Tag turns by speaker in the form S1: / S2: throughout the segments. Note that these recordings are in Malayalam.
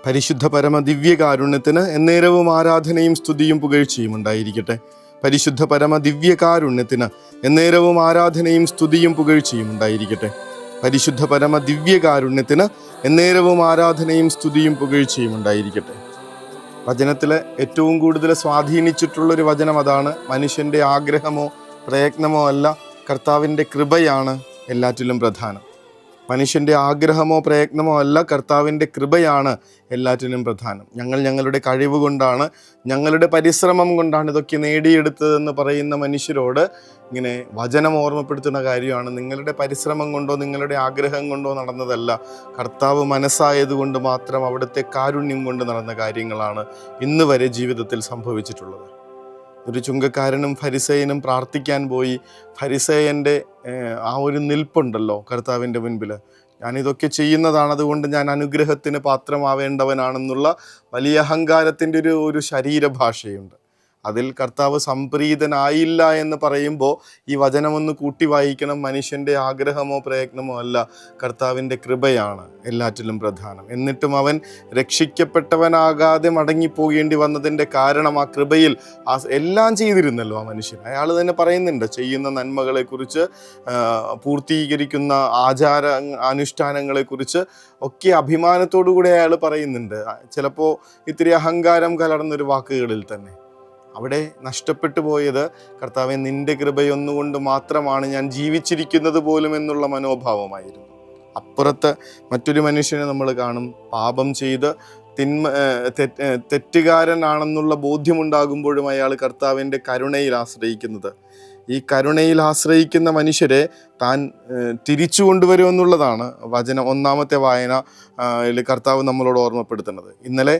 S1: പരിശുദ്ധ പരമ ദിവ്യകാരുണ്യത്തിന് എന്നേരവും ആരാധനയും സ്തുതിയും പുകഴ്ചയും ഉണ്ടായിരിക്കട്ടെ. പരിശുദ്ധ പരമ ദിവ്യകാരുണ്യത്തിന് എന്നേരവും ആരാധനയും സ്തുതിയും പുകഴ്ചയും ഉണ്ടായിരിക്കട്ടെ. പരിശുദ്ധ പരമ ദിവ്യകാരുണ്യത്തിന് എന്നേരവും ആരാധനയും സ്തുതിയും പുകഴ്ചയും ഉണ്ടായിരിക്കട്ടെ. വചനത്തിൽ ഏറ്റവും കൂടുതൽ സ്വാധീനിച്ചിട്ടുള്ളൊരു വചനം അതാണ്. മനുഷ്യൻ്റെ ആഗ്രഹമോ പ്രയത്നമോ അല്ല, കർത്താവിൻ്റെ കൃപയാണ് എല്ലാറ്റിലും പ്രധാനം. മനുഷ്യൻ്റെ ആഗ്രഹമോ പ്രയത്നമോ അല്ല, കർത്താവിൻ്റെ കൃപയാണ് എല്ലാറ്റിനും പ്രധാനം. ഞങ്ങളുടെ കഴിവ് കൊണ്ടാണ്, ഞങ്ങളുടെ പരിശ്രമം കൊണ്ടാണ് ഇതൊക്കെ നേടിയെടുത്തതെന്ന് പറയുന്ന മനുഷ്യരോട് ഇങ്ങനെ വചനം ഓർമ്മപ്പെടുത്തുന്ന കാര്യമാണ്. നിങ്ങളുടെ പരിശ്രമം കൊണ്ടോ നിങ്ങളുടെ ആഗ്രഹം കൊണ്ടോ നടന്നതല്ല, കർത്താവ് മനസ്സായതുകൊണ്ട് മാത്രം അവിടുത്തെ കാരുണ്യം കൊണ്ട് നടന്ന കാര്യങ്ങളാണ് ഇന്ന് വരെ ജീവിതത്തിൽ സംഭവിച്ചിട്ടുള്ളത്. ഒരു ചുങ്കക്കാരനും ഫരിസേയനും പ്രാർത്ഥിക്കാൻ പോയി. ഫരിസേയൻ്റെ ആ ഒരു നിൽപ്പുണ്ടല്ലോ കർത്താവിൻ്റെ മുൻപിൽ, ഞാനിതൊക്കെ ചെയ്യുന്നതാണ്, അതുകൊണ്ട് ഞാൻ അനുഗ്രഹത്തിന് പാത്രമാവേണ്ടവനാണെന്നുള്ള വലിയ അഹങ്കാരത്തിൻ്റെ ഒരു ശരീരഭാഷയുണ്ട്. അതിൽ കർത്താവ് സംപ്രീതനായില്ല എന്ന് പറയുമ്പോൾ ഈ വചനമൊന്ന് കൂട്ടി വായിക്കണം. മനുഷ്യൻ്റെ ആഗ്രഹമോ പ്രയത്നമോ അല്ല, കർത്താവിൻ്റെ കൃപയാണ് എല്ലാറ്റിലും പ്രധാനം. എന്നിട്ടും അവൻ രക്ഷിക്കപ്പെട്ടവനാകാതെ മടങ്ങിപ്പോകേണ്ടി വന്നതിൻ്റെ കാരണം ആ കൃപയിൽ എല്ലാം ചെയ്തിരുന്നല്ലോ ആ മനുഷ്യൻ. അയാൾ തന്നെ പറയുന്നുണ്ട്, ചെയ്യുന്ന നന്മകളെക്കുറിച്ച്, പൂർത്തീകരിക്കുന്ന ആചാര അനുഷ്ഠാനങ്ങളെക്കുറിച്ച് ഒക്കെ അഭിമാനത്തോടു കൂടെ അയാൾ പറയുന്നുണ്ട്. ചിലപ്പോൾ ഇത്തിരി അഹങ്കാരം കലർന്നൊരു വാക്കുകളിൽ തന്നെ. അവിടെ നഷ്ടപ്പെട്ടു പോയത്, കർത്താവെ നിൻ്റെ കൃപയൊന്നുകൊണ്ട് മാത്രമാണ് ഞാൻ ജീവിച്ചിരിക്കുന്നത് പോലും എന്നുള്ള മനോഭാവമായിരുന്നു. അപ്പുറത്ത് മറ്റൊരു മനുഷ്യനെ നമ്മൾ കാണും, പാപം ചെയ്ത് തെറ്റുകാരനാണെന്നുള്ള ബോധ്യമുണ്ടാകുമ്പോഴും അയാൾ കർത്താവിൻ്റെ കരുണയിൽ ആശ്രയിക്കുന്നത്. ഈ കരുണയിൽ ആശ്രയിക്കുന്ന മനുഷ്യരെ താൻ തിരിച്ചു കൊണ്ടുവരുമെന്നുള്ളതാണ് വചനം ഒന്നാമത്തെ വായന കർത്താവ് നമ്മളോട് ഓർമ്മപ്പെടുത്തുന്നത്. ഇന്നലെ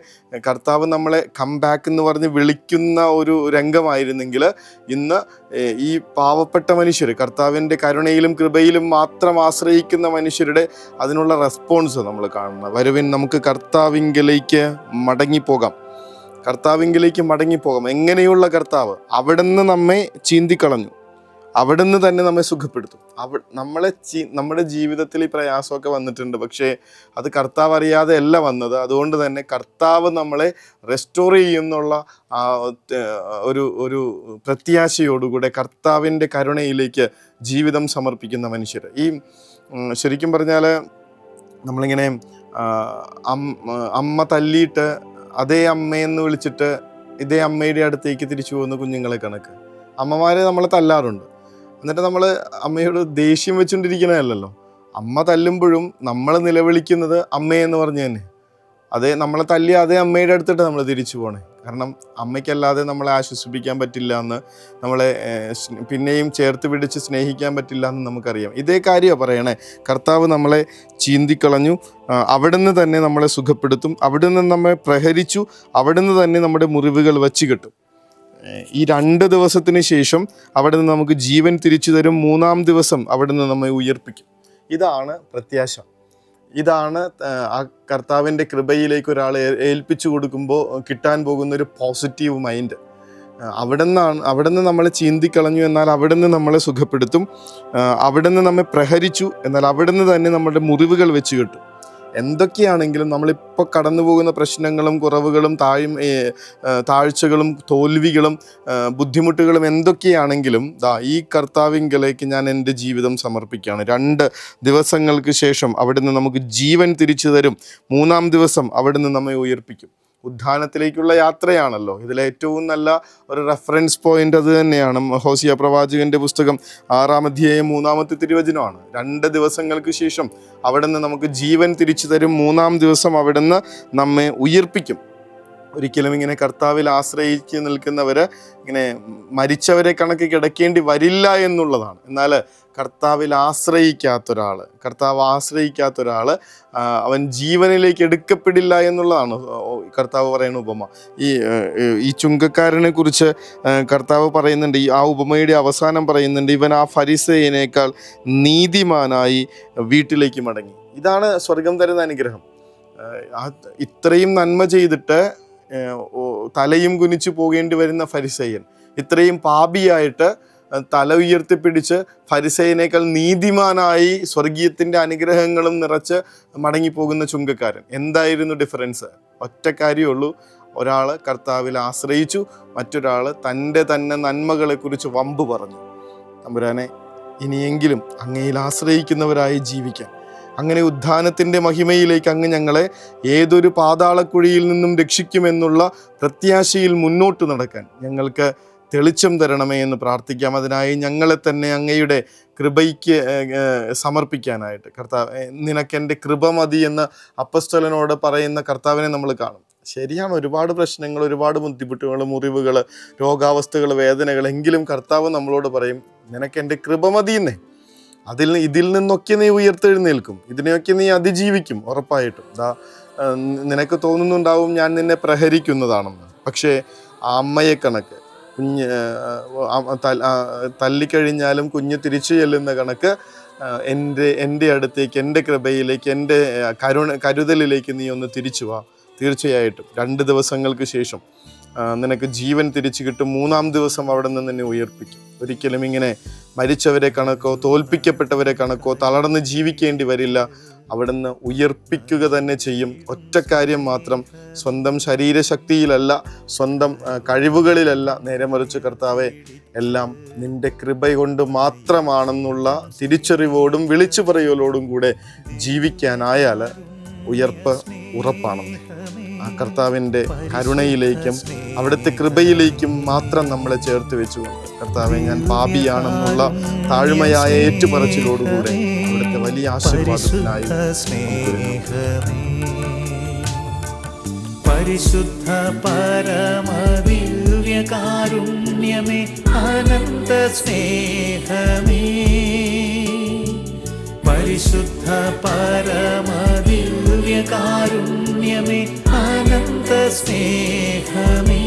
S1: കർത്താവ് നമ്മളെ കം ബാക്ക് എന്ന് പറഞ്ഞ് വിളിക്കുന്ന ഒരു രംഗമായിരുന്നെങ്കിൽ, ഇന്ന് ഈ പാവപ്പെട്ട മനുഷ്യർ, കർത്താവിൻ്റെ കരുണയിലും കൃപയിലും മാത്രം ആശ്രയിക്കുന്ന മനുഷ്യരുടെ അതിനുള്ള റെസ്പോൺസ് നമ്മൾ കാണുന്നത്. വരുവിൻ, നമുക്ക് കർത്താവിങ്കലേക്ക് മടങ്ങിപ്പോകാം. കർത്താവിങ്കിലേക്ക് മടങ്ങിപ്പോകാം. എങ്ങനെയുള്ള കർത്താവ്? അവിടുന്ന് നമ്മെ ചീന്തിക്കളഞ്ഞു, അവിടുന്ന് തന്നെ നമ്മെ സുഖപ്പെടുത്തും. നമ്മുടെ ജീവിതത്തിൽ ഈ പ്രയാസമൊക്കെ വന്നിട്ടുണ്ട്, പക്ഷേ അത് കർത്താവ് അറിയാതെ അല്ല വന്നത്. അതുകൊണ്ട് തന്നെ കർത്താവ് നമ്മളെ റെസ്റ്റോർ ചെയ്യുന്നുള്ള ഒരു പ്രത്യാശയോടുകൂടെ കർത്താവിൻ്റെ കരുണയിലേക്ക് ജീവിതം സമർപ്പിക്കുന്ന മനുഷ്യർ. ഈ ശരിക്കും പറഞ്ഞാൽ നമ്മളിങ്ങനെ അമ്മ തല്ലിയിട്ട് അതേ അമ്മയെന്ന് വിളിച്ചിട്ട് ഇതേ അമ്മയുടെ അടുത്തേക്ക് തിരിച്ചു പോകുന്ന കുഞ്ഞുങ്ങളെ കണക്ക് അമ്മമാരെ നമ്മളെ തല്ലാറുണ്ട്. എന്നിട്ട് നമ്മൾ അമ്മയോട് ദേഷ്യം വെച്ചുകൊണ്ടിരിക്കണമല്ലല്ലോ. അമ്മ തല്ലുമ്പോഴും നമ്മൾ നിലവിളിക്കുന്നത് അമ്മയെന്ന് പറഞ്ഞു തന്നെ. നമ്മളെ തല്ലിയ അതേ അമ്മയുടെ അടുത്തിട്ട് നമ്മൾ തിരിച്ചു പോകണേ. കാരണം അമ്മയ്ക്കല്ലാതെ നമ്മളെ ആശ്വസിപ്പിക്കാൻ പറ്റില്ല എന്ന്, നമ്മളെ പിന്നെയും ചേർത്ത് പിടിച്ച് സ്നേഹിക്കാൻ പറ്റില്ല എന്ന് നമുക്കറിയാം. ഇതേ കാര്യമാണ് പറയണേ. കർത്താവ് നമ്മളെ ചീന്തിക്കളഞ്ഞു, അവിടുന്ന് തന്നെ നമ്മളെ സുഖപ്പെടുത്തും. അവിടുന്ന് നമ്മെ പ്രഹരിച്ചു, അവിടുന്ന് തന്നെ നമ്മുടെ മുറിവുകൾ വച്ച് കെട്ടും. ഈ 2 ദിവസത്തിന് ശേഷം അവിടുന്ന് നമുക്ക് ജീവൻ തിരിച്ചു തരും. 3-ാം ദിവസം അവിടുന്ന് നമ്മെ ഉയർപ്പിക്കും. ഇതാണ് പ്രത്യാശ. ഇതാണ് ആ കർത്താവിൻ്റെ കൃപയിലേക്ക് ഒരാളെ ഏൽപ്പിച്ചു കൊടുക്കുമ്പോൾ കിട്ടാൻ പോകുന്നൊരു പോസിറ്റീവ് മൈൻഡ്. അവിടുന്ന് നമ്മളെ ചീന്തിക്കളഞ്ഞു, എന്നാൽ അവിടുന്ന് നമ്മളെ സുഖപ്പെടുത്തും. അവിടുന്ന് നമ്മെ പ്രഹരിച്ചു, എന്നാൽ അവിടുന്ന് തന്നെ നമ്മുടെ മുറിവുകൾ വെച്ച് കെട്ടും. എന്തൊക്കെയാണെങ്കിലും നമ്മളിപ്പോൾ കടന്നു പോകുന്ന പ്രശ്നങ്ങളും കുറവുകളും താഴ്ചകളും തോൽവികളും ബുദ്ധിമുട്ടുകളും എന്തൊക്കെയാണെങ്കിലും ഈ കർത്താവിങ്കലേക്ക് ഞാൻ എൻ്റെ ജീവിതം സമർപ്പിക്കുകയാണ്. 2 ദിവസങ്ങൾക്ക് ശേഷം അവിടുന്ന് നമുക്ക് ജീവൻ തിരിച്ചു തരും. 3-ാം ദിവസം അവിടുന്ന് നമ്മെ ഉയർപ്പിക്കും. ഉദ്ധാനത്തിലേക്കുള്ള യാത്രയാണല്ലോ ഇതിലെ ഏറ്റവും നല്ല ഒരു റെഫറൻസ് പോയിന്റ്. അത് തന്നെയാണ് ഹോസിയ പ്രവാചകന്റെ പുസ്തകം 6-ാം അധ്യായം 3-ാമത്തെ തിരുവചനമാണ്. 2 ദിവസങ്ങൾക്ക് ശേഷം അവിടുന്ന് നമുക്ക് ജീവൻ തിരിച്ചു തരും. 3-ാം ദിവസം അവിടുന്ന് നമ്മെ ഉയർപ്പിക്കും. ഒരിക്കലും ഇങ്ങനെ കർത്താവിൽ ആശ്രയിച്ച് നിൽക്കുന്നവർ ഇങ്ങനെ മരിച്ചവരെ കണക്ക് കിടക്കേണ്ടി വരില്ല എന്നുള്ളതാണ്. എന്നാൽ കർത്താവിൽ ആശ്രയിക്കാത്ത ഒരാൾ അവൻ ജീവനിലേക്ക് എടുക്കപ്പെടില്ല എന്നുള്ളതാണ് കർത്താവ് പറയുന്ന ഉപമ. ഈ ചുങ്കക്കാരനെ കുറിച്ച് കർത്താവ് പറയുന്നുണ്ട്. ആ ഉപമയുടെ അവസാനം പറയുന്നുണ്ട്, ഇവൻ ആ ഫരിസേയനേക്കാൾ നീതിമാനായി വീട്ടിലേക്ക് മടങ്ങി. ഇതാണ് സ്വർഗം തരുന്ന അനുഗ്രഹം. ഇത്രയും നന്മ ചെയ്തിട്ട് തലയും കുനിച്ചു പോകേണ്ടി വരുന്ന ഫരിസേയൻ, ഇത്രയും പാപിയായിട്ട് തല ഉയർത്തിപ്പിടിച്ച് ഫരിസേയനേക്കാൾ നീതിമാനായി സ്വർഗീയത്തിൻ്റെ അനുഗ്രഹങ്ങളും നിറച്ച് മടങ്ങിപ്പോകുന്ന ചുങ്കക്കാരൻ. എന്തായിരുന്നു ഡിഫറൻസ്? ഒറ്റ കാര്യമുള്ളൂ. ഒരാൾ കർത്താവിൽ ആശ്രയിച്ചു, മറ്റൊരാൾ തൻ്റെ തന്നെ നന്മകളെക്കുറിച്ച് വമ്പ് പറഞ്ഞു. തമ്പുരാനെ, ഇനിയെങ്കിലും അങ്ങയിൽ ആശ്രയിക്കുന്നവരായി ജീവിക്കാൻ, അങ്ങനെ ഉദ്ധാനത്തിൻ്റെ മഹിമയിലേക്ക് അങ്ങ് ഞങ്ങളെ ഏതൊരു പാതാളക്കുഴിയിൽ നിന്നും രക്ഷിക്കുമെന്നുള്ള പ്രത്യാശയിൽ മുന്നോട്ട് നടക്കാൻ ഞങ്ങൾക്ക് തെളിച്ചം തരണമേ എന്ന് പ്രാർത്ഥിക്കാം. അതിനായി ഞങ്ങളെ തന്നെ അങ്ങയുടെ കൃപയ്ക്ക് സമർപ്പിക്കാനായിട്ട്. കർത്താവ്, നിനക്കെൻ്റെ കൃപ മതി എന്ന് അപ്പസ്തലനോട് പറയുന്ന കർത്താവിനെ നമ്മൾ കാണും. ശരിയാണ്, ഒരുപാട് പ്രശ്നങ്ങൾ, ഒരുപാട് ബുദ്ധിമുട്ടുകൾ, മുറിവുകൾ, രോഗാവസ്ഥകൾ, വേദനകൾ, എങ്കിലും കർത്താവ് നമ്മളോട് പറയും, നിനക്കെൻ്റെ കൃപ മതിയെന്നേ. ഇതിൽ നിന്നൊക്കെ നീ ഉയർത്തെഴുന്നേൽക്കും, ഇതിനെയൊക്കെ നീ അതിജീവിക്കും ഉറപ്പായിട്ടും. നിനക്ക് തോന്നുന്നുണ്ടാവും ഞാൻ നിന്നെ പ്രഹരിക്കുന്നതാണെന്ന്. പക്ഷേ ആ അമ്മയെ കണക്ക്, കുഞ്ഞ് തല്ലിക്കഴിഞ്ഞാലും കുഞ്ഞ് തിരിച്ചു ചെല്ലുന്ന കണക്ക് എൻ്റെ അടുത്തേക്ക്, എൻ്റെ കൃപയിലേക്ക്, എൻ്റെ കരുതലിലേക്ക് നീ ഒന്ന് തിരിച്ചു വാ. തീർച്ചയായിട്ടും 2 ദിവസങ്ങൾക്ക് ശേഷം നിനക്ക് ജീവൻ തിരിച്ചു കിട്ടും. 3-ാം ദിവസം അവിടെ നിന്ന് നിന്നെ ഉയർപ്പിക്കും. ഒരിക്കലും ഇങ്ങനെ മരിച്ചവരെ കണക്കോ തോൽപ്പിക്കപ്പെട്ടവരെ കണക്കോ തളർന്ന് ജീവിക്കേണ്ടി വരില്ല. അവിടുന്ന് ഉയർപ്പിക്കുക തന്നെ ചെയ്യും. ഒറ്റ കാര്യം മാത്രം, സ്വന്തം ശരീരശക്തിയിലല്ല, സ്വന്തം കഴിവുകളിലല്ല, നേരെ മറിച്ച് കർത്താവെ, എല്ലാം നിൻ്റെ കൃപ കൊണ്ട് മാത്രമാണെന്നുള്ള തിരിച്ചറിവോടും വിളിച്ചു പറയലോടും കൂടെ ജീവിക്കാനായാൽ ഉയർപ്പ് ഉറപ്പാണെന്ന്. ആ കർത്താവിൻ്റെ കരുണയിലേക്കും അവിടുത്തെ കൃപയിലേക്കും മാത്രം നമ്മളെ ചേർത്ത് വെച്ചുകൊണ്ട്, കർത്താവെ, ഞാൻ പാപിയാണെന്നുള്ള താഴ്മയായ ഏറ്റുപറച്ചിലോടുകൂടെ അവിടുത്തെ വലിയ ആശീർവാദത്തിനായി
S2: പരിശുദ്ധ പരമദിവ്യകാരുണ്യമേ, അനന്ത സ്നേഹമേ, പരിശുദ്ധ പരമദിവ്യകാരുണ്യമേ, അനന്ത സ്നേഹമേ.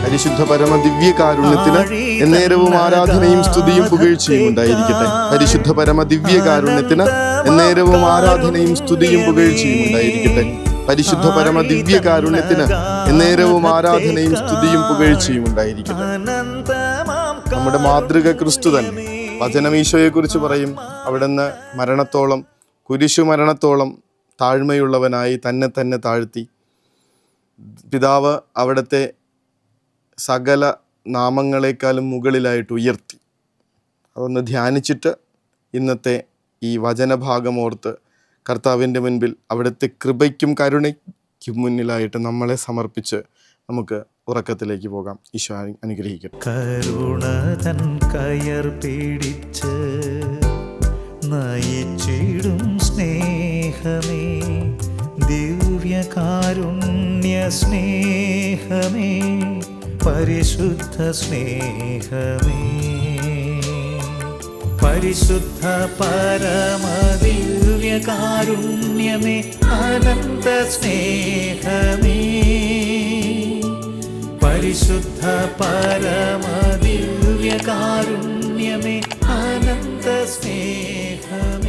S1: പരിശുദ്ധ പരമ ദിവ്യകാരുണ്യത്തിന് എന്നേരവും ആരാധനയും സ്തുതിയും പുകഴ്ചയും ഉണ്ടായിരിക്കട്ടെ. പരിശുദ്ധ പരമ ദിവ്യകാരുണ്യത്തിന് എന്നേരവും ആരാധനയും സ്തുതിയും പുകഴ്ചയും ഉണ്ടായിരിക്കട്ടെ. പരിശുദ്ധ പരമ ദിവ്യകാരുണ്യത്തിന് എന്നേരവും ആരാധനയും സ്തുതിയും പുകഴ്ചയും ഉണ്ടായിരിക്കട്ടെ. നമ്മുടെ മാതൃക ക്രിസ്തു തന്നെ. വചനം ഈശോയെക്കുറിച്ച് പറയും, അവിടുന്ന് മരണത്തോളം, കുരിശു മരണത്തോളം താഴ്മയുള്ളവനായി തന്നെ തന്നെ താഴ്ത്തി. പിതാവ് അവിടുത്തെ സകല നാമങ്ങളെക്കാളും മുകളിലായിട്ട് ഉയർത്തി. അതൊന്ന് ധ്യാനിച്ചിട്ട് ഇന്നത്തെ ഈ വചനഭാഗം ഓർത്ത് കർത്താവിൻ്റെ മുൻപിൽ അവിടുത്തെ കൃപയ്ക്കും കരുണയ്ക്കും മുന്നിലായിട്ട് നമ്മളെ സമർപ്പിച്ച് നമുക്ക് ഉറക്കത്തിലേക്ക് പോകാം. ഈശോ അനുഗ്രഹിക്കട്ടെ.
S2: കരുണതൻ കയർ പിടിച്ച് നയിച്ചിടും സ്നേഹമേ, ദിവ്യകാരുണ്യ സ്നേഹമേ, പരിശുദ്ധ സ്നേഹമേ, പരിശുദ്ധ പരമദിവ്യകാരുണ്യമേ, അനന്ത സ്നേഹമേ, പരിശുദ്ധ പരമദിവ്യകാരുണ്യമേ, അനന്ത സ്നേഹമേ.